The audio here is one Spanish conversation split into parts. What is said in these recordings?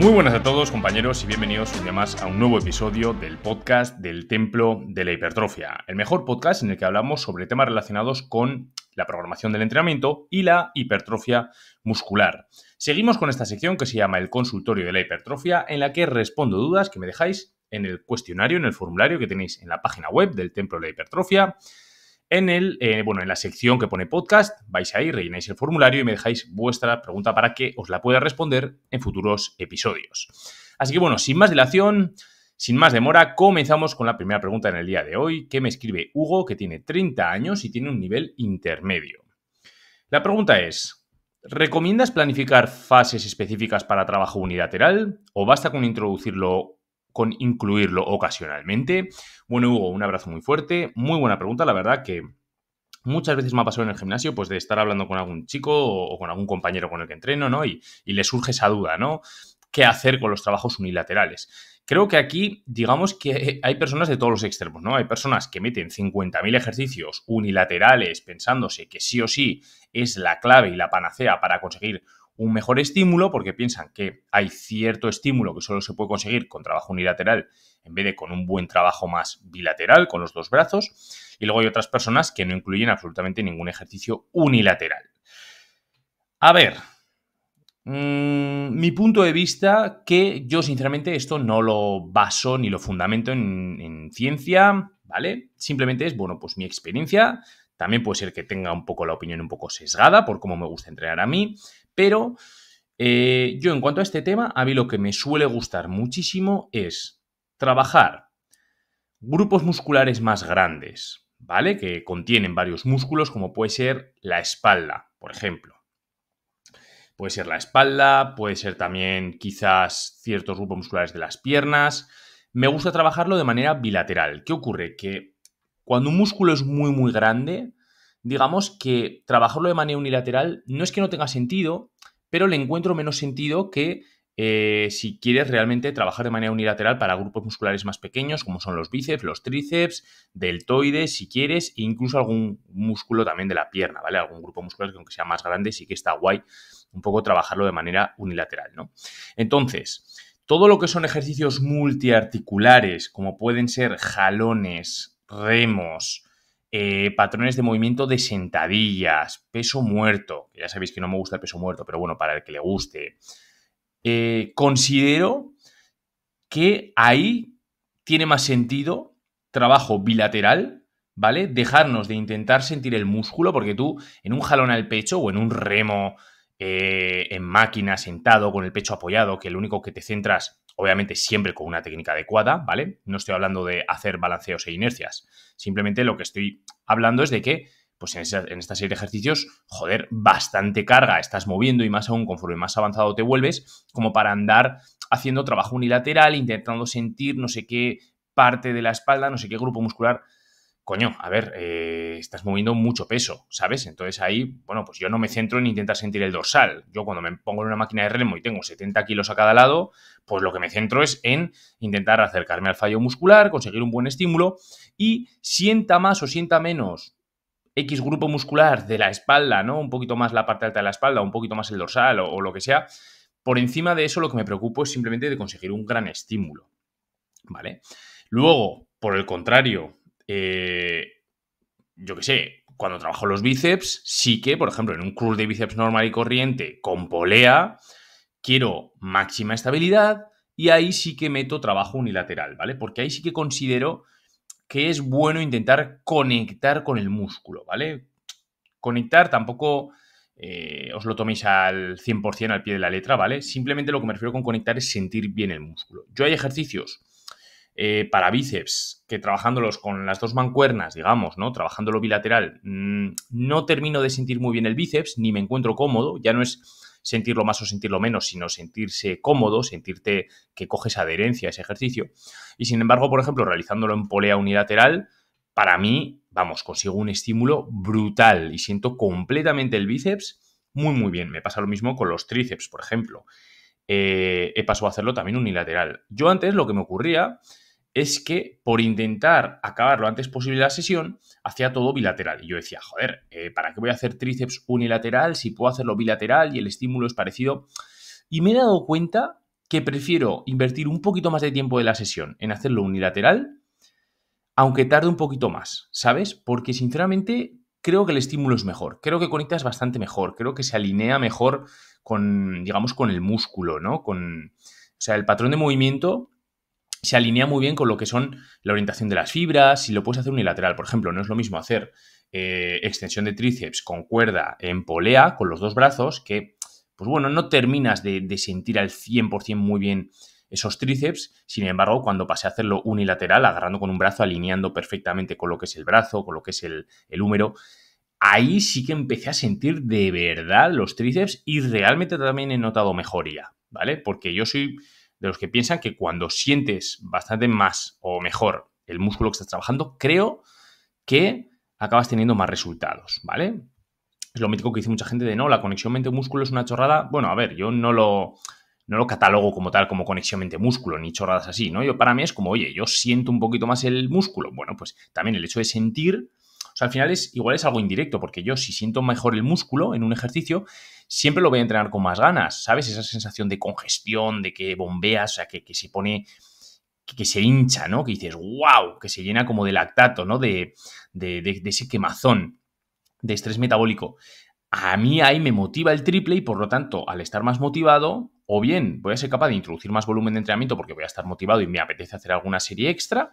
Muy buenas a todos, compañeros, y bienvenidos un día más a un nuevo episodio del podcast del Templo de la Hipertrofia, el mejor podcast en el que hablamos sobre temas relacionados con la programación del entrenamiento y la hipertrofia muscular. Seguimos con esta sección que se llama el consultorio de la hipertrofia, en la que respondo dudas que me dejáis en el cuestionario, en el formulario que tenéis en la página web del Templo de la Hipertrofia. En la sección que pone podcast, vais ahí, rellenáis el formulario y me dejáis vuestra pregunta para que os la pueda responder en futuros episodios. Así que sin más dilación, sin más demora, comenzamos con la primera pregunta en el día de hoy, que me escribe Hugo, que tiene 30 años y tiene un nivel intermedio. La pregunta es: ¿recomiendas planificar fases específicas para trabajo unilateral o basta con incluirlo ocasionalmente? Bueno, Hugo, un abrazo muy fuerte, muy buena pregunta, la verdad que muchas veces me ha pasado en el gimnasio pues de estar hablando con algún chico o con algún compañero con el que entreno, ¿no? Y le surge esa duda, ¿no? ¿Qué hacer con los trabajos unilaterales? Creo que aquí, digamos que hay personas de todos los extremos, ¿no? Hay personas que meten 50.000 ejercicios unilaterales pensándose que sí o sí es la clave y la panacea para conseguir un mejor estímulo, porque piensan que hay cierto estímulo que solo se puede conseguir con trabajo unilateral en vez de con un buen trabajo más bilateral, con los dos brazos. Y luego hay otras personas que no incluyen absolutamente ningún ejercicio unilateral. A ver, mi punto de vista, que yo sinceramente esto no lo baso ni lo fundamento en ciencia, ¿vale? Simplemente es, pues mi experiencia. También puede ser que tenga un poco la opinión un poco sesgada por cómo me gusta entrenar a mí, pero yo en cuanto a este tema, a mí lo que me suele gustar muchísimo es trabajar grupos musculares más grandes, ¿vale? Que contienen varios músculos, como puede ser la espalda, por ejemplo. Puede ser la espalda, puede ser también quizás ciertos grupos musculares de las piernas. Me gusta trabajarlo de manera bilateral. ¿Qué ocurre? Que cuando un músculo es muy, muy grande, digamos que trabajarlo de manera unilateral no es que no tenga sentido, pero le encuentro menos sentido que si quieres realmente trabajar de manera unilateral para grupos musculares más pequeños, como son los bíceps, los tríceps, deltoides, si quieres, e incluso algún músculo también de la pierna, ¿vale? Algún grupo muscular que aunque sea más grande sí que está guay un poco trabajarlo de manera unilateral, ¿no? Entonces, todo lo que son ejercicios multiarticulares, como pueden ser jalones, remos, patrones de movimiento de sentadillas, peso muerto, que ya sabéis que no me gusta el peso muerto, pero bueno, para el que le guste, considero que ahí tiene más sentido trabajo bilateral, ¿vale? Dejarnos de intentar sentir el músculo, porque tú en un jalón al pecho o en un remo en máquina, sentado, con el pecho apoyado, que lo único que te centras, obviamente siempre con una técnica adecuada, ¿vale? No estoy hablando de hacer balanceos e inercias. Simplemente lo que estoy hablando es de que pues en esta serie de ejercicios, bastante carga estás moviendo y más aún conforme más avanzado te vuelves, como para andar haciendo trabajo unilateral, intentando sentir no sé qué parte de la espalda, no sé qué grupo muscular. Coño, estás moviendo mucho peso, ¿sabes? Entonces ahí, pues yo no me centro en intentar sentir el dorsal. Yo cuando me pongo en una máquina de remo y tengo 70 kilos a cada lado, pues lo que me centro es en intentar acercarme al fallo muscular, conseguir un buen estímulo y sienta más o sienta menos X grupo muscular de la espalda, ¿no? Un poquito más la parte alta de la espalda, un poquito más el dorsal o lo que sea. Por encima de eso, lo que me preocupo es simplemente de conseguir un gran estímulo, ¿vale? Luego, por el contrario, yo qué sé, cuando trabajo los bíceps, sí que, por ejemplo, en un curl de bíceps normal y corriente con polea, quiero máxima estabilidad y ahí sí que meto trabajo unilateral, ¿vale? Porque ahí sí que considero que es bueno intentar conectar con el músculo, ¿vale? Conectar tampoco os lo toméis al 100% al pie de la letra, ¿vale? Simplemente lo que me refiero con conectar es sentir bien el músculo. Yo hay ejercicios para bíceps que trabajándolos con las dos mancuernas, digamos, ¿no? Trabajándolo bilateral, no termino de sentir muy bien el bíceps, ni me encuentro cómodo, ya no es sentirlo más o sentirlo menos, sino sentirse cómodo, sentirte que coges adherencia a ese ejercicio. Y sin embargo, por ejemplo, realizándolo en polea unilateral, para mí, consigo un estímulo brutal y siento completamente el bíceps muy, muy bien. Me pasa lo mismo con los tríceps, por ejemplo. He pasado a hacerlo también unilateral. Yo antes lo que me ocurría es que por intentar acabar lo antes posible la sesión, hacía todo bilateral. Y yo decía, ¿para qué voy a hacer tríceps unilateral si puedo hacerlo bilateral y el estímulo es parecido? Y me he dado cuenta que prefiero invertir un poquito más de tiempo de la sesión en hacerlo unilateral, aunque tarde un poquito más, ¿sabes? Porque sinceramente creo que el estímulo es mejor, creo que conectas bastante mejor, creo que se alinea mejor con, digamos, con el músculo, ¿no? O sea, el patrón de movimiento se alinea muy bien con lo que son la orientación de las fibras, si lo puedes hacer unilateral. Por ejemplo, no es lo mismo hacer extensión de tríceps con cuerda en polea, con los dos brazos, que, pues bueno, no terminas de sentir al 100% muy bien esos tríceps. Sin embargo, cuando pasé a hacerlo unilateral, agarrando con un brazo, alineando perfectamente con lo que es el brazo, con lo que es el húmero, ahí sí que empecé a sentir de verdad los tríceps y realmente también he notado mejoría, ¿vale? Porque yo soy de los que piensan que cuando sientes bastante más o mejor el músculo que estás trabajando, creo que acabas teniendo más resultados, ¿vale? Es lo mítico que dice mucha gente de no, la conexión mente-músculo es una chorrada. Bueno, a ver, yo no lo catalogo como tal, como conexión mente-músculo, ni chorradas así, ¿no? Para mí es como, oye, yo siento un poquito más el músculo. Bueno, pues también el hecho de sentir, o sea, al final igual es algo indirecto, porque yo si siento mejor el músculo en un ejercicio, siempre lo voy a entrenar con más ganas, ¿sabes? Esa sensación de congestión, de que bombeas, o sea, que se pone, que se hincha, ¿no? Que dices, wow, que se llena como de lactato, ¿no? De ese quemazón, de estrés metabólico. A mí ahí me motiva el triple y por lo tanto, al estar más motivado, o bien voy a ser capaz de introducir más volumen de entrenamiento porque voy a estar motivado y me apetece hacer alguna serie extra,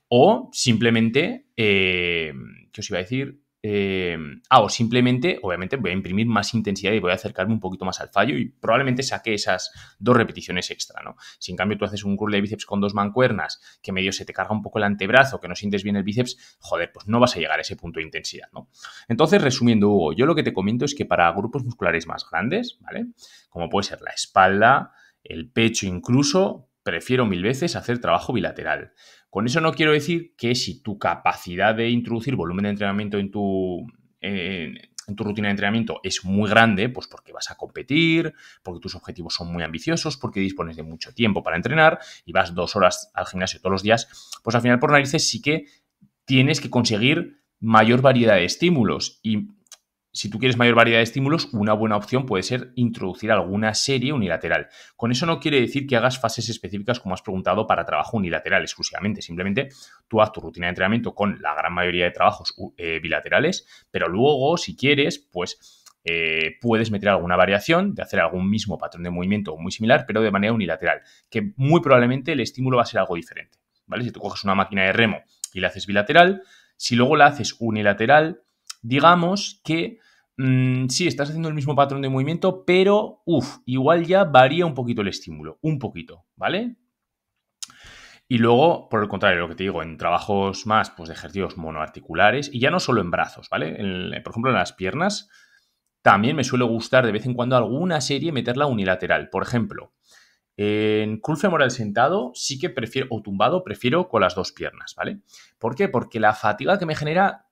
o simplemente, ¿qué os iba a decir? O simplemente, obviamente, voy a imprimir más intensidad y voy a acercarme un poquito más al fallo y probablemente saque esas 2 repeticiones extra, ¿no? Si en cambio tú haces un curl de bíceps con 2 mancuernas, que medio se te carga un poco el antebrazo, que no sientes bien el bíceps, joder, pues no vas a llegar a ese punto de intensidad, ¿no? Entonces, resumiendo, Hugo, yo lo que te comento es que para grupos musculares más grandes, ¿vale? Como puede ser la espalda, el pecho incluso, prefiero 1000 veces hacer trabajo bilateral. Con eso no quiero decir que si tu capacidad de introducir volumen de entrenamiento en tu rutina de entrenamiento es muy grande, pues porque vas a competir, porque tus objetivos son muy ambiciosos, porque dispones de mucho tiempo para entrenar y vas 2 horas al gimnasio todos los días, pues al final por narices sí que tienes que conseguir mayor variedad de estímulos. Y si tú quieres mayor variedad de estímulos, una buena opción puede ser introducir alguna serie unilateral. Con eso no quiere decir que hagas fases específicas, como has preguntado, para trabajo unilateral exclusivamente. Simplemente tú haz tu rutina de entrenamiento con la gran mayoría de trabajos bilaterales, pero luego, si quieres, pues puedes meter alguna variación de hacer algún mismo patrón de movimiento muy similar, pero de manera unilateral, que muy probablemente el estímulo va a ser algo diferente, ¿vale? Si tú coges una máquina de remo y la haces bilateral, si luego la haces unilateral, digamos que sí, estás haciendo el mismo patrón de movimiento, pero igual ya varía un poquito el estímulo, un poquito, ¿vale? Y luego, por el contrario, lo que te digo, en trabajos más pues, de ejercicios monoarticulares, y ya no solo en brazos, ¿vale? Por ejemplo, en las piernas, también me suele gustar de vez en cuando alguna serie meterla unilateral. Por ejemplo, en curl femoral sentado sí que prefiero, o tumbado, prefiero con las 2 piernas, ¿vale? ¿Por qué? Porque la fatiga que me genera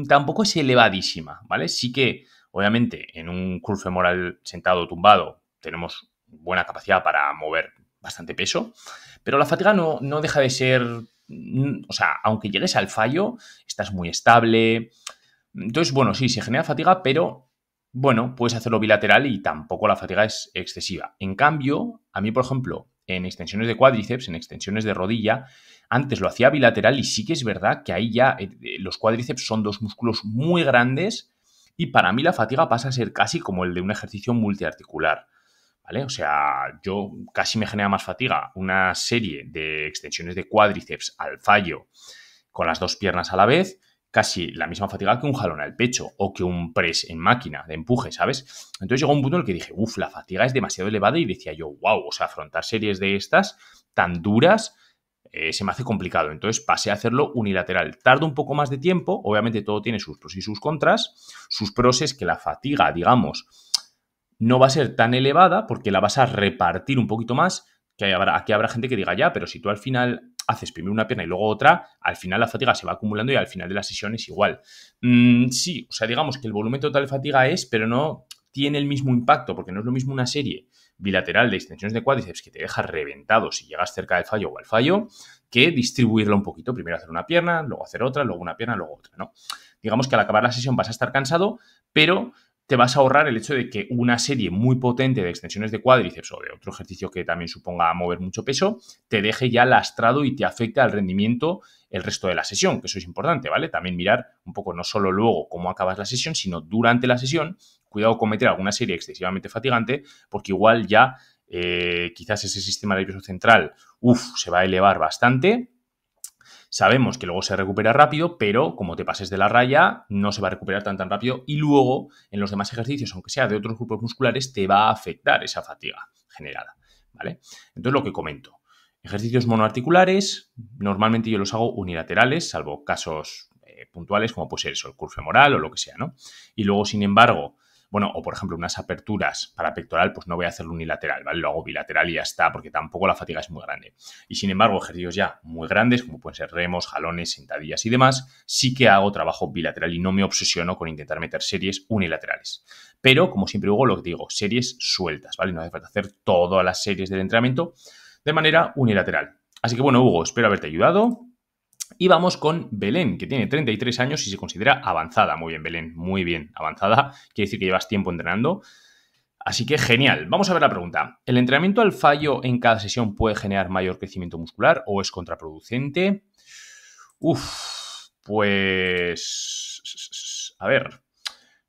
tampoco es elevadísima, ¿vale? Sí que, obviamente, en un curl femoral sentado o tumbado tenemos buena capacidad para mover bastante peso, pero la fatiga no deja de ser, o sea, aunque llegues al fallo, estás muy estable. Entonces, bueno, sí, se genera fatiga, pero bueno, puedes hacerlo bilateral y tampoco la fatiga es excesiva. En cambio, a mí, por ejemplo, en extensiones de cuádriceps, en extensiones de rodilla, antes lo hacía bilateral y sí que es verdad que ahí ya los cuádriceps son 2 músculos muy grandes y para mí la fatiga pasa a ser casi como el de un ejercicio multiarticular, ¿vale? O sea, yo casi me genera más fatiga una serie de extensiones de cuádriceps al fallo con las 2 piernas a la vez, casi la misma fatiga que un jalón al pecho o que un press en máquina de empuje, ¿sabes? Entonces llegó un punto en el que dije, la fatiga es demasiado elevada y decía yo, wow, o sea, afrontar series de estas tan duras se me hace complicado. Entonces pasé a hacerlo unilateral. Tarda un poco más de tiempo, obviamente todo tiene sus pros y sus contras. Sus pros es que la fatiga, digamos, no va a ser tan elevada porque la vas a repartir un poquito más, que aquí habrá gente que diga, ya, pero si tú al final haces primero una pierna y luego otra, al final la fatiga se va acumulando y al final de la sesión es igual. Sí, o sea, digamos que el volumen total de fatiga es, pero no tiene el mismo impacto, porque no es lo mismo una serie bilateral de extensiones de cuádriceps que te deja reventado si llegas cerca del fallo o al fallo, que distribuirlo un poquito. Primero hacer una pierna, luego hacer otra, luego una pierna, luego otra, ¿no? Digamos que al acabar la sesión vas a estar cansado, pero te vas a ahorrar el hecho de que una serie muy potente de extensiones de cuádriceps o de otro ejercicio que también suponga mover mucho peso, te deje ya lastrado y te afecte al rendimiento el resto de la sesión, que eso es importante, ¿vale? También mirar un poco no solo luego cómo acabas la sesión, sino durante la sesión, cuidado con meter alguna serie excesivamente fatigante, porque igual ya quizás ese sistema nervioso central, se va a elevar bastante. Sabemos que luego se recupera rápido, pero como te pases de la raya, no se va a recuperar tan rápido y luego en los demás ejercicios, aunque sea de otros grupos musculares, te va a afectar esa fatiga generada, ¿vale? Entonces, lo que comento, ejercicios monoarticulares, normalmente yo los hago unilaterales, salvo casos puntuales como puede ser eso, el curl femoral o lo que sea, ¿no? Y luego, sin embargo, bueno, o por ejemplo, unas aperturas para pectoral, pues no voy a hacerlo unilateral, ¿vale? Lo hago bilateral y ya está, porque tampoco la fatiga es muy grande. Y sin embargo, ejercicios ya muy grandes, como pueden ser remos, jalones, sentadillas y demás, sí que hago trabajo bilateral y no me obsesiono con intentar meter series unilaterales. Pero, como siempre digo, lo que digo, series sueltas, ¿vale? No hace falta hacer todas las series del entrenamiento de manera unilateral. Así que bueno, Hugo, espero haberte ayudado. Y vamos con Belén, que tiene 33 años y se considera avanzada. Muy bien, Belén, muy bien, avanzada. Quiere decir que llevas tiempo entrenando. Así que genial. Vamos a ver la pregunta. ¿El entrenamiento al fallo en cada sesión puede generar mayor crecimiento muscular o es contraproducente? Pues... A ver,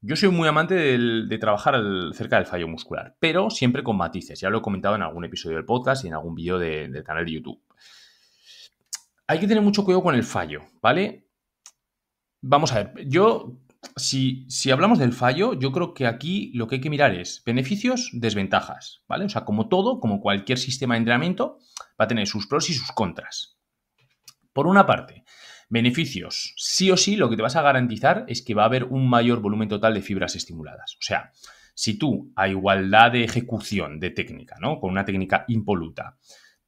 yo soy muy amante de trabajar cerca del fallo muscular, pero siempre con matices. Ya lo he comentado en algún episodio del podcast y en algún vídeo del canal de YouTube. Hay que tener mucho cuidado con el fallo, ¿vale? Vamos a ver, si hablamos del fallo, yo creo que aquí lo que hay que mirar es beneficios, desventajas, ¿vale? O sea, como todo, como cualquier sistema de entrenamiento, va a tener sus pros y sus contras. Por una parte, beneficios. Sí o sí, lo que te vas a garantizar es que va a haber un mayor volumen total de fibras estimuladas. O sea, si tú, a igualdad de ejecución de técnica, ¿no? Con una técnica impoluta,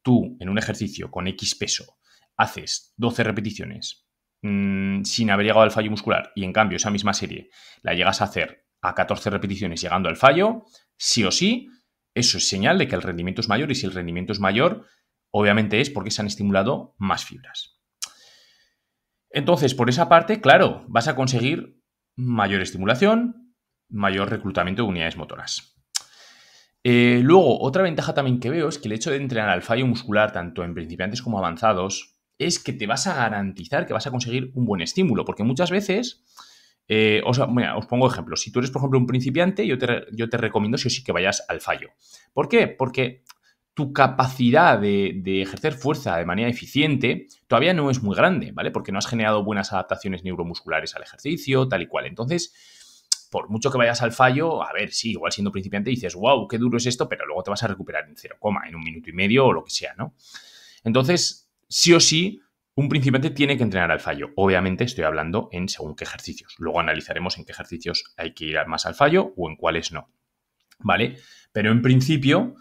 tú en un ejercicio con X peso haces 12 repeticiones sin haber llegado al fallo muscular y en cambio esa misma serie la llegas a hacer a 14 repeticiones llegando al fallo, sí o sí, eso es señal de que el rendimiento es mayor y si el rendimiento es mayor, obviamente es porque se han estimulado más fibras. Entonces, por esa parte, claro, vas a conseguir mayor estimulación, mayor reclutamiento de unidades motoras. Luego, otra ventaja también que veo es que el hecho de entrenar al fallo muscular, tanto en principiantes como avanzados, es que te vas a garantizar que vas a conseguir un buen estímulo, porque muchas veces, os pongo ejemplos. Si tú eres, por ejemplo, un principiante, yo te recomiendo sí o sí que vayas al fallo. ¿Por qué? Porque tu capacidad de ejercer fuerza de manera eficiente todavía no es muy grande, ¿vale? Porque no has generado buenas adaptaciones neuromusculares al ejercicio, tal y cual. Entonces, por mucho que vayas al fallo, a ver, sí, igual siendo principiante dices, wow, qué duro es esto, pero luego te vas a recuperar en 0, en 1 minuto y medio o lo que sea, ¿no? Entonces, sí o sí, un principiante tiene que entrenar al fallo. Obviamente estoy hablando en según qué ejercicios. Luego analizaremos en qué ejercicios hay que ir más al fallo o en cuáles no, ¿vale? Pero en principio,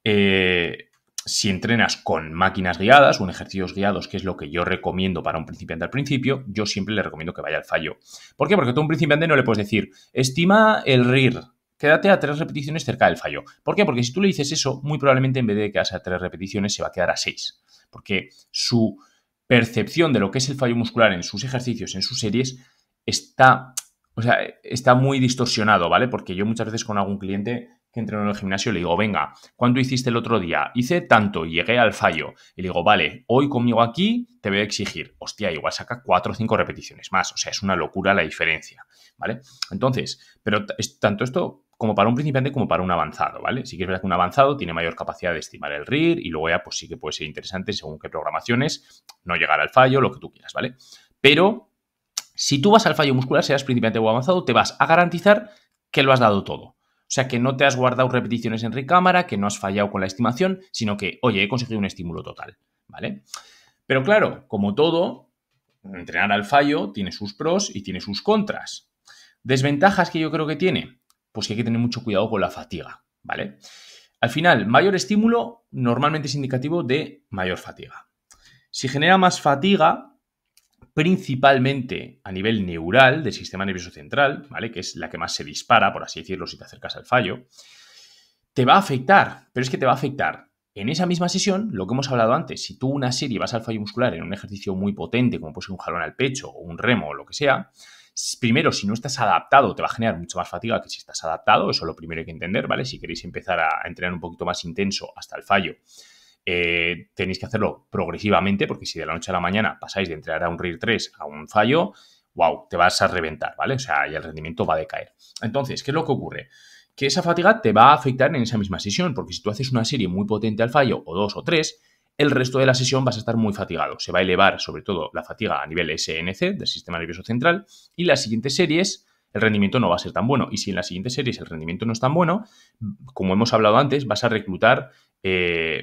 si entrenas con máquinas guiadas o en ejercicios guiados, que es lo que yo recomiendo para un principiante al principio, yo siempre le recomiendo que vaya al fallo. ¿Por qué? Porque tú a un principiante no le puedes decir, estima el RIR, quédate a 3 repeticiones cerca del fallo. ¿Por qué? Porque si tú le dices eso, muy probablemente en vez de quedarse a 3 repeticiones se va a quedar a 6. Porque su percepción de lo que es el fallo muscular en sus ejercicios, en sus series, está muy distorsionado, ¿vale? Porque yo muchas veces con algún cliente que entreno en el gimnasio le digo, venga, ¿cuánto hiciste el otro día? Hice tanto y llegué al fallo. Y le digo, vale, hoy conmigo aquí te voy a exigir. Hostia, igual saca 4 o 5 repeticiones más. O sea, es una locura la diferencia, ¿vale? Entonces, pero tanto esto como para un principiante como para un avanzado, ¿vale? Sí que es verdad que un avanzado tiene mayor capacidad de estimar el RIR y luego ya pues sí que puede ser interesante según qué programaciones, no llegar al fallo, lo que tú quieras, ¿vale? Pero si tú vas al fallo muscular, seas principiante o avanzado, te vas a garantizar que lo has dado todo. O sea, que no te has guardado repeticiones en recámara, que no has fallado con la estimación, sino que, oye, he conseguido un estímulo total, ¿vale? Pero claro, como todo, entrenar al fallo tiene sus pros y tiene sus contras. ¿Desventajas que yo creo que tiene? Pues que hay que tener mucho cuidado con la fatiga, ¿vale? Al final, mayor estímulo normalmente es indicativo de mayor fatiga. Si genera más fatiga, principalmente a nivel neural del sistema nervioso central, ¿vale? Que es la que más se dispara, por así decirlo, si te acercas al fallo, te va a afectar, pero es que te va a afectar en esa misma sesión, lo que hemos hablado antes. Si tú una serie vas al fallo muscular en un ejercicio muy potente, como puede ser un jalón al pecho o un remo o lo que sea, Primero, si no estás adaptado, te va a generar mucha más fatiga que si estás adaptado. Eso es lo primero que hay que entender, ¿vale? Si queréis empezar a entrenar un poquito más intenso hasta el fallo, tenéis que hacerlo progresivamente, porque si de la noche a la mañana pasáis de entrenar a un RIR 3 a un fallo, wow, te vas a reventar, ¿vale? O sea, y el rendimiento va a decaer. Entonces, ¿qué es lo que ocurre? Que esa fatiga te va a afectar en esa misma sesión, porque si tú haces una serie muy potente al fallo, o 2 o 3, el resto de la sesión vas a estar muy fatigado. Se va a elevar, sobre todo, la fatiga a nivel SNC, del sistema nervioso central, y las siguientes series el rendimiento no va a ser tan bueno. Y si en las siguientes series el rendimiento no es tan bueno, como hemos hablado antes, vas a reclutar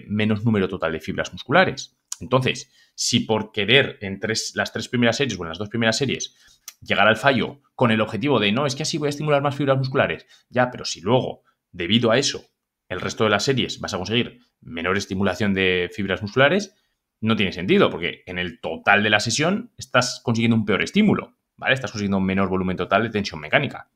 menos número total de fibras musculares. Entonces, si por querer en las 3 primeras series o en las 2 primeras series llegar al fallo con el objetivo de no, es que así voy a estimular más fibras musculares, ya, pero si luego, debido a eso, el resto de las series vas a conseguir menor estimulación de fibras musculares, no tiene sentido, porque en el total de la sesión estás consiguiendo un peor estímulo, ¿vale? Estás consiguiendo un menor volumen total de tensión mecánica.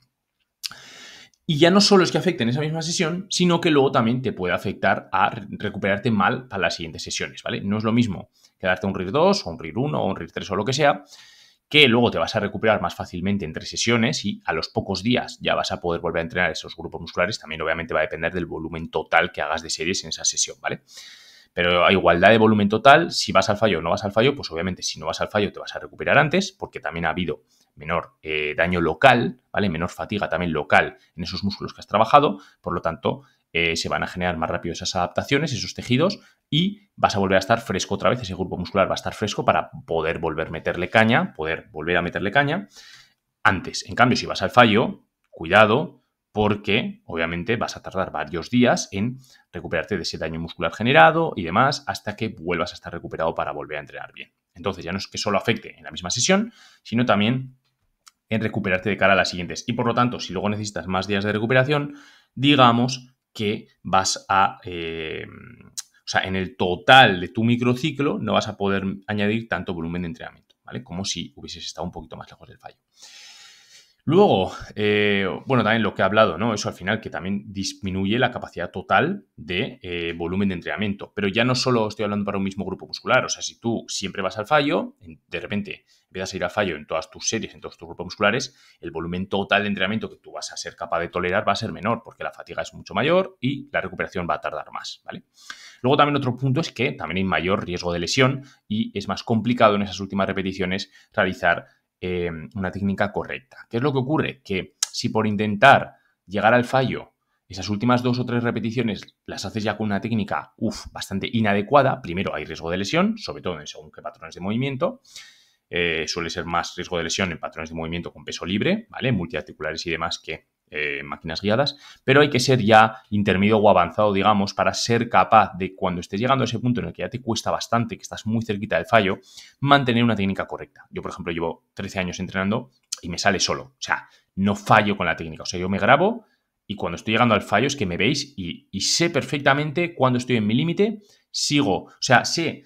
Y ya no solo es que afecte en esa misma sesión, sino que luego también te puede afectar a recuperarte mal para las siguientes sesiones, ¿vale? No es lo mismo quedarte un RIR 2 o un RIR 1 o un RIR 3 o lo que sea, que luego te vas a recuperar más fácilmente entre sesiones y a los pocos días ya vas a poder volver a entrenar esos grupos musculares. También obviamente va a depender del volumen total que hagas de series en esa sesión, ¿vale? Pero a igualdad de volumen total, si vas al fallo o no vas al fallo, pues obviamente si no vas al fallo te vas a recuperar antes, porque también ha habido menor daño local, ¿vale? Menor fatiga también local en esos músculos que has trabajado, por lo tanto, se van a generar más rápido esas adaptaciones, esos tejidos, y vas a volver a estar fresco otra vez, ese grupo muscular va a estar fresco para poder volver a meterle caña antes. En cambio, si vas al fallo, cuidado, porque obviamente vas a tardar varios días en recuperarte de ese daño muscular generado y demás hasta que vuelvas a estar recuperado para volver a entrenar bien. Entonces ya no es que solo afecte en la misma sesión, sino también en recuperarte de cara a las siguientes. Y por lo tanto, si luego necesitas más días de recuperación, digamos que vas a... o sea, en el total de tu microciclo no vas a poder añadir tanto volumen de entrenamiento, ¿vale? Como si hubieses estado un poquito más lejos del fallo. Luego, bueno, también lo que he hablado, ¿no? Eso al final que también disminuye la capacidad total de volumen de entrenamiento. Pero ya no solo estoy hablando para un mismo grupo muscular. O sea, si tú siempre vas al fallo, de repente empiezas a ir al fallo en todas tus series, en todos tus grupos musculares, el volumen total de entrenamiento que tú vas a ser capaz de tolerar va a ser menor, porque la fatiga es mucho mayor y la recuperación va a tardar más, ¿vale? Luego también otro punto es que también hay mayor riesgo de lesión y es más complicado en esas últimas repeticiones realizar una técnica correcta. ¿Qué es lo que ocurre? Que si por intentar llegar al fallo esas últimas 2 o 3 repeticiones las haces ya con una técnica bastante inadecuada, primero hay riesgo de lesión, sobre todo en según qué patrones de movimiento. Suele ser más riesgo de lesión en patrones de movimiento con peso libre, ¿vale? Multiarticulares y demás que máquinas guiadas, pero hay que ser ya intermedio o avanzado, digamos, para ser capaz de, cuando estés llegando a ese punto en el que ya te cuesta bastante, que estás muy cerquita del fallo, mantener una técnica correcta. Yo, por ejemplo, llevo 13 años entrenando y me sale solo. O sea, no fallo con la técnica. O sea, yo me grabo y cuando estoy llegando al fallo es que me veis y sé perfectamente cuando estoy en mi límite, sigo. O sea, sé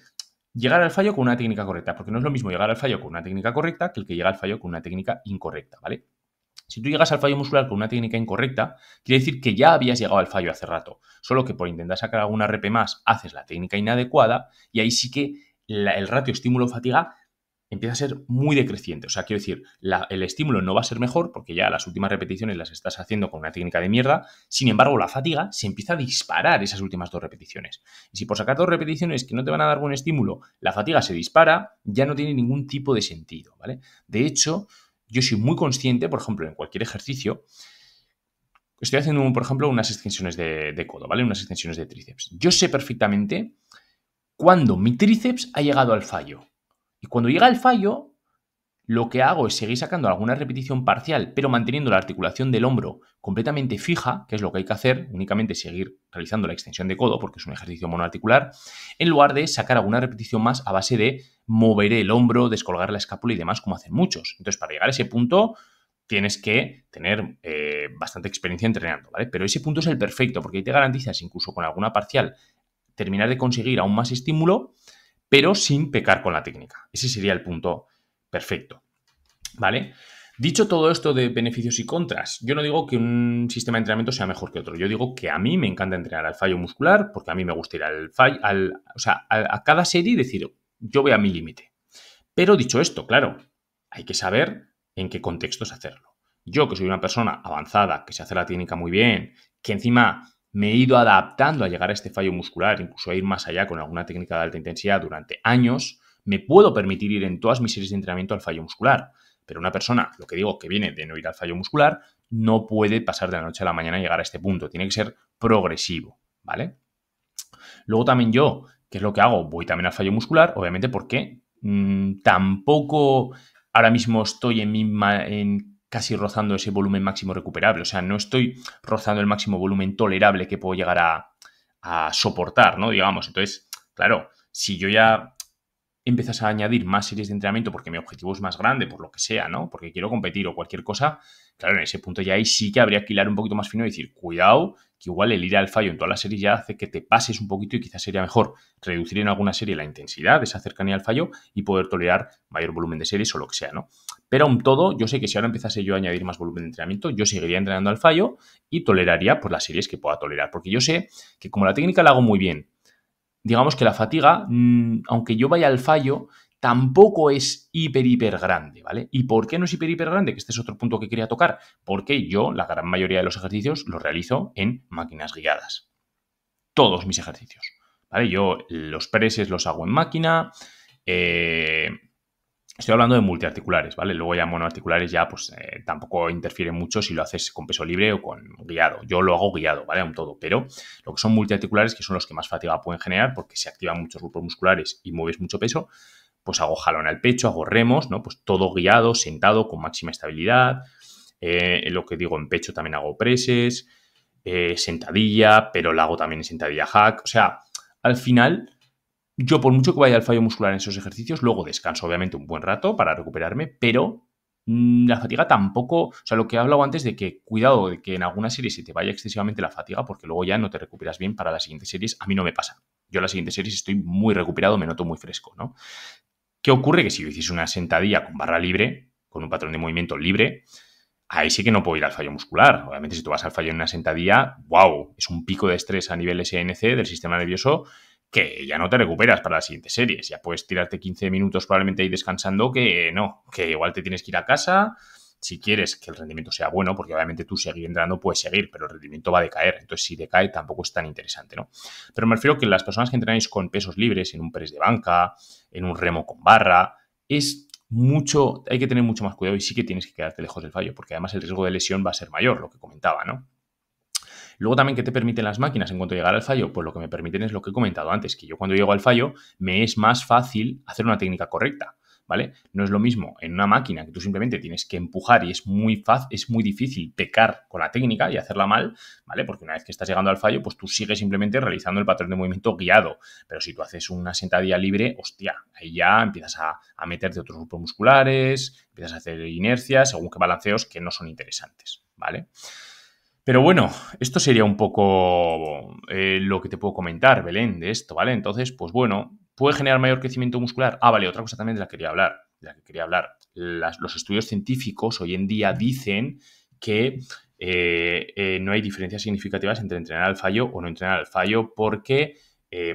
llegar al fallo con una técnica correcta, porque no es lo mismo llegar al fallo con una técnica correcta que el que llega al fallo con una técnica incorrecta, ¿vale? Si tú llegas al fallo muscular con una técnica incorrecta, quiere decir que ya habías llegado al fallo hace rato, solo que por intentar sacar alguna rep más haces la técnica inadecuada y ahí sí que el ratio estímulo-fatiga empieza a ser muy decreciente. O sea, quiero decir, el estímulo no va a ser mejor porque ya las últimas repeticiones las estás haciendo con una técnica de mierda. Sin embargo, la fatiga se empieza a disparar esas últimas 2 repeticiones. Y si por sacar 2 repeticiones que no te van a dar buen estímulo, la fatiga se dispara, ya no tiene ningún tipo de sentido, ¿vale? De hecho, yo soy muy consciente, por ejemplo, en cualquier ejercicio, estoy haciendo, por ejemplo, unas extensiones de codo, ¿vale? Unas extensiones de tríceps. Yo sé perfectamente cuándo mi tríceps ha llegado al fallo. Y cuando llega al fallo, lo que hago es seguir sacando alguna repetición parcial, pero manteniendo la articulación del hombro completamente fija, que es lo que hay que hacer, únicamente seguir realizando la extensión de codo, porque es un ejercicio monoarticular, en lugar de sacar alguna repetición más a base de mover el hombro, descolgar la escápula y demás, como hacen muchos. Entonces, para llegar a ese punto, tienes que tener bastante experiencia entrenando, ¿vale? Pero ese punto es el perfecto, porque ahí te garantizas, incluso con alguna parcial, terminar de conseguir aún más estímulo, pero sin pecar con la técnica. Ese sería el punto perfecto, ¿vale? Dicho todo esto de beneficios y contras, yo no digo que un sistema de entrenamiento sea mejor que otro. Yo digo que a mí me encanta entrenar al fallo muscular porque a mí me gusta ir al fallo, o sea, a cada serie y decir, yo voy a mi límite. Pero dicho esto, claro, hay que saber en qué contextos hacerlo. Yo, que soy una persona avanzada, que se hace la técnica muy bien, que encima me he ido adaptando a llegar a este fallo muscular, incluso a ir más allá con alguna técnica de alta intensidad durante años, me puedo permitir ir en todas mis series de entrenamiento al fallo muscular. Pero una persona, lo que digo, que viene de no ir al fallo muscular, no puede pasar de la noche a la mañana y llegar a este punto. Tiene que ser progresivo, ¿vale? Luego también yo, ¿qué es lo que hago? Voy también al fallo muscular, obviamente porque tampoco ahora mismo estoy en casi rozando ese volumen máximo recuperable. O sea, no estoy rozando el máximo volumen tolerable que puedo llegar a soportar, ¿no? Digamos, entonces, claro, si yo ya empiezas a añadir más series de entrenamiento porque mi objetivo es más grande, por lo que sea, ¿no? Porque quiero competir o cualquier cosa, claro, en ese punto ya ahí sí que habría que hilar un poquito más fino y decir, cuidado, que igual el ir al fallo en todas las series ya hace que te pases un poquito y quizás sería mejor reducir en alguna serie la intensidad de esa cercanía al fallo y poder tolerar mayor volumen de series o lo que sea, ¿no? Pero aún todo, yo sé que si ahora empezase yo a añadir más volumen de entrenamiento, yo seguiría entrenando al fallo y toleraría pues las series que pueda tolerar, porque yo sé que como la técnica la hago muy bien, digamos que la fatiga, aunque yo vaya al fallo, tampoco es hiper grande, ¿vale? ¿Y por qué no es hiper grande? Que este es otro punto que quería tocar. Porque yo, la gran mayoría de los ejercicios, los realizo en máquinas guiadas. Todos mis ejercicios, ¿vale? Yo los presses los hago en máquina, estoy hablando de multiarticulares, ¿vale? Luego ya monoarticulares ya pues tampoco interfiere mucho si lo haces con peso libre o con guiado. Yo lo hago guiado, ¿vale? Aún todo, pero lo que son multiarticulares, que son los que más fatiga pueden generar porque se activan muchos grupos musculares y mueves mucho peso, pues hago jalón al pecho, hago remos, ¿no? Pues todo guiado, sentado, con máxima estabilidad. Lo que digo, en pecho también hago presses, sentadilla, pero la hago también en sentadilla hack. O sea, al final yo, por mucho que vaya al fallo muscular en esos ejercicios, luego descanso obviamente un buen rato para recuperarme, pero la fatiga tampoco, o sea, lo que he hablado antes de que cuidado de que en alguna serie se te vaya excesivamente la fatiga porque luego ya no te recuperas bien para las siguientes series, a mí no me pasa. Yo en las siguientes series estoy muy recuperado, me noto muy fresco, ¿no? ¿Qué ocurre? Que si yo hiciese una sentadilla con barra libre, con un patrón de movimiento libre, ahí sí que no puedo ir al fallo muscular. Obviamente, si tú vas al fallo en una sentadilla, wow, es un pico de estrés a nivel SNC del sistema nervioso que ya no te recuperas para las siguientes series. Ya puedes tirarte 15 minutos probablemente ahí descansando que no, que igual te tienes que ir a casa si quieres que el rendimiento sea bueno, porque obviamente tú seguir entrenando puedes seguir, pero el rendimiento va a decaer. Entonces, si decae, tampoco es tan interesante, ¿no? Pero me refiero que las personas que entrenáis con pesos libres, en un press de banca, en un remo con barra, es mucho, hay que tener mucho más cuidado y sí que tienes que quedarte lejos del fallo, porque además el riesgo de lesión va a ser mayor, lo que comentaba, ¿no? Luego también, ¿qué te permiten las máquinas en cuanto a llegar al fallo? Pues lo que me permiten es lo que he comentado antes, que yo cuando llego al fallo me es más fácil hacer una técnica correcta, ¿vale? No es lo mismo en una máquina que tú simplemente tienes que empujar y es muy difícil pecar con la técnica y hacerla mal, ¿vale? Porque una vez que estás llegando al fallo, pues tú sigues simplemente realizando el patrón de movimiento guiado. Pero si tú haces una sentadilla libre, hostia, ahí ya empiezas a meterte otros grupos musculares, empiezas a hacer inercias, según qué balanceos que no son interesantes, ¿vale? Pero bueno, esto sería un poco lo que te puedo comentar, Belén, de esto, ¿vale? Entonces, pues bueno, ¿puede generar mayor crecimiento muscular? Ah, vale, otra cosa también de la que quería hablar. Los estudios científicos hoy en día dicen que no hay diferencias significativas entre entrenar al fallo o no entrenar al fallo porque,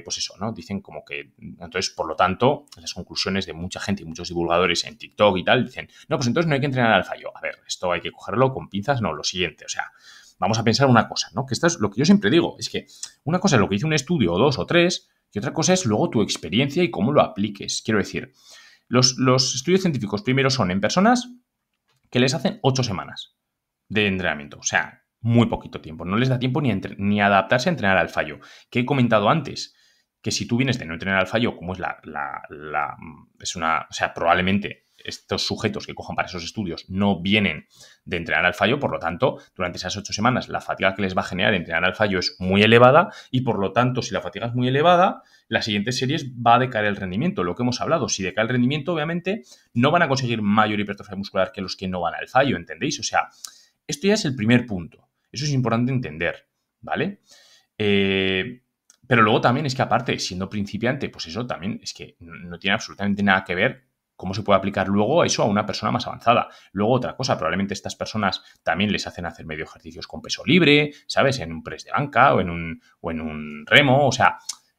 pues eso, ¿no? Dicen como que, entonces, por lo tanto, las conclusiones de mucha gente y muchos divulgadores en TikTok y tal dicen, no, pues entonces no hay que entrenar al fallo. A ver, esto hay que cogerlo con pinzas, no, lo siguiente, o sea, vamos a pensar una cosa, ¿no? Que esto es lo que yo siempre digo, es que una cosa es lo que hizo un estudio o dos o tres y otra cosa es luego tu experiencia y cómo lo apliques. Quiero decir, los estudios científicos primero son en personas que les hacen 8 semanas de entrenamiento, o sea, muy poquito tiempo. No les da tiempo ni adaptarse a entrenar al fallo. Que he comentado antes, que si tú vienes de no entrenar al fallo, como es o sea, probablemente estos sujetos que cojan para esos estudios no vienen de entrenar al fallo, por lo tanto, durante esas 8 semanas la fatiga que les va a generar entrenar al fallo es muy elevada y por lo tanto, si la fatiga es muy elevada, las siguientes series va a decaer el rendimiento, lo que hemos hablado. Si decae el rendimiento, obviamente, no van a conseguir mayor hipertrofia muscular que los que no van al fallo, ¿entendéis? O sea, esto ya es el primer punto. Eso es importante entender, ¿vale? Pero luego también es que aparte, siendo principiante, pues eso también es que no tiene absolutamente nada que ver cómo se puede aplicar luego eso a una persona más avanzada. Luego otra cosa, probablemente estas personas también les hacen hacer medio ejercicios con peso libre, ¿sabes? En un press de banca o en un remo. O sea,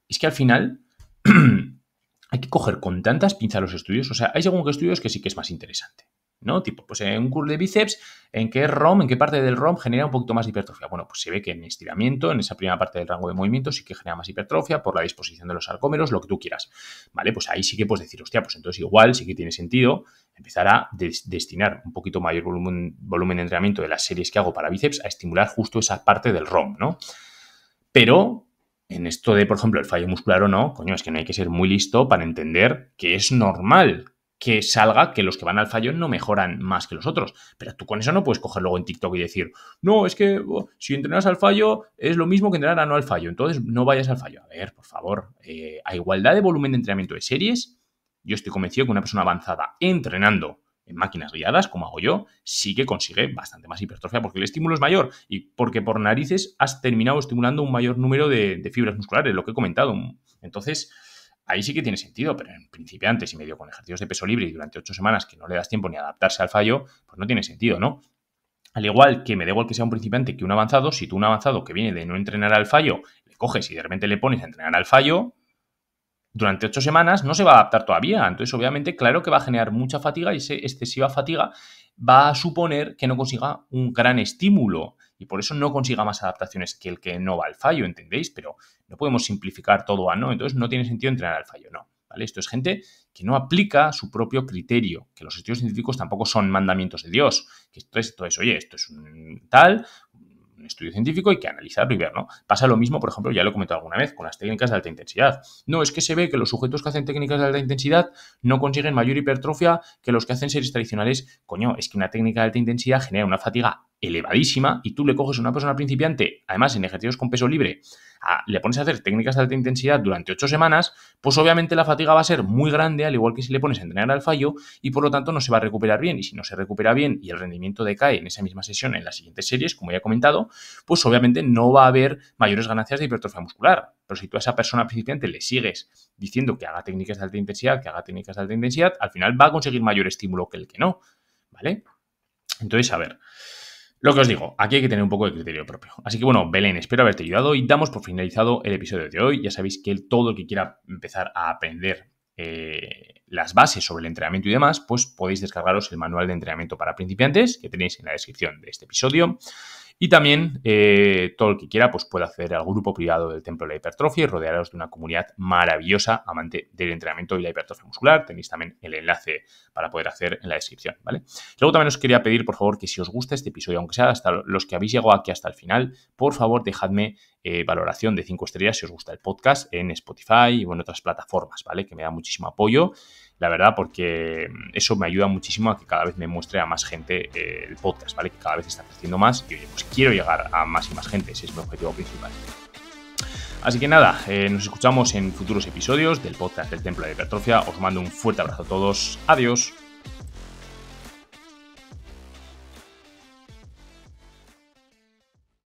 es que al final hay que coger con tantas pinzas los estudios. O sea, hay según qué estudios que sí que es más interesante, ¿no? Tipo, pues en un curl de bíceps, ¿en qué ROM, en qué parte del ROM genera un poquito más de hipertrofia? Bueno, pues se ve que en estiramiento, en esa primera parte del rango de movimiento, sí que genera más hipertrofia por la disposición de los sarcómeros, lo que tú quieras, ¿vale? Pues ahí sí que puedes decir, hostia, pues entonces igual sí que tiene sentido empezar a destinar un poquito mayor volumen de entrenamiento de las series que hago para bíceps a estimular justo esa parte del ROM, ¿no? Pero en esto de, por ejemplo, el fallo muscular o no, coño, es que no hay que ser muy listo para entender que es normal que salga que los que van al fallo no mejoran más que los otros. Pero tú con eso no puedes coger luego en TikTok y decir, no, es que si entrenas al fallo es lo mismo que entrenar a no al fallo, entonces no vayas al fallo. A ver, por favor, a igualdad de volumen de entrenamiento de series, yo estoy convencido que una persona avanzada entrenando en máquinas guiadas, como hago yo, sí que consigue bastante más hipertrofia porque el estímulo es mayor y porque por narices has terminado estimulando un mayor número de fibras musculares, lo que he comentado. Entonces, ahí sí que tiene sentido, pero en principiantes y medio con ejercicios de peso libre y durante 8 semanas que no le das tiempo ni a adaptarse al fallo, pues no tiene sentido, ¿no? Al igual que me da igual que sea un principiante que un avanzado, si tú un avanzado que viene de no entrenar al fallo, le coges y de repente le pones a entrenar al fallo, durante 8 semanas no se va a adaptar todavía. Entonces, obviamente, claro que va a generar mucha fatiga y esa excesiva fatiga va a suponer que no consiga un gran estímulo y por eso no consiga más adaptaciones que el que no va al fallo, ¿entendéis? Pero no podemos simplificar todo a no, entonces no tiene sentido entrenar al fallo, no. ¿Vale? Esto es gente que no aplica su propio criterio, que los estudios científicos tampoco son mandamientos de Dios, que esto es oye, esto es un tal, un estudio científico, hay que analizarlo y ver, ¿no? Pasa lo mismo, por ejemplo, ya lo he comentado alguna vez, con las técnicas de alta intensidad. No, es que se ve que los sujetos que hacen técnicas de alta intensidad no consiguen mayor hipertrofia que los que hacen series tradicionales. Coño, es que una técnica de alta intensidad genera una fatiga elevadísima y tú le coges a una persona principiante, además en ejercicios con peso libre, le pones a hacer técnicas de alta intensidad durante 8 semanas, pues obviamente la fatiga va a ser muy grande, al igual que si le pones a entrenar al fallo, y por lo tanto no se va a recuperar bien. Y si no se recupera bien y el rendimiento decae en esa misma sesión en las siguientes series, como ya he comentado, pues obviamente no va a haber mayores ganancias de hipertrofia muscular. Pero si tú a esa persona principiante le sigues diciendo que haga técnicas de alta intensidad, al final va a conseguir mayor estímulo que el que no, ¿vale? Entonces, a ver, lo que os digo, aquí hay que tener un poco de criterio propio. Así que bueno, Belén, espero haberte ayudado y damos por finalizado el episodio de hoy. Ya sabéis que todo el que quiera empezar a aprender las bases sobre el entrenamiento y demás, pues podéis descargaros el manual de entrenamiento para principiantes que tenéis en la descripción de este episodio. Y también todo el que quiera pues puede acceder al grupo privado del Templo de la Hipertrofia y rodearos de una comunidad maravillosa amante del entrenamiento y la hipertrofia muscular. Tenéis también el enlace para poder acceder en la descripción, ¿vale? Luego también os quería pedir, por favor, que si os gusta este episodio, aunque sea hasta los que habéis llegado aquí hasta el final, por favor, dejadme valoración de 5 estrellas si os gusta el podcast en Spotify o en otras plataformas, ¿vale? Que me da muchísimo apoyo, la verdad, porque eso me ayuda muchísimo a que cada vez me muestre a más gente el podcast, ¿vale? Que cada vez está creciendo más y, oye, pues quiero llegar a más y más gente, ese es mi objetivo principal. Así que nada, nos escuchamos en futuros episodios del podcast del Templo de la Hipertrofia. Os mando un fuerte abrazo a todos. Adiós.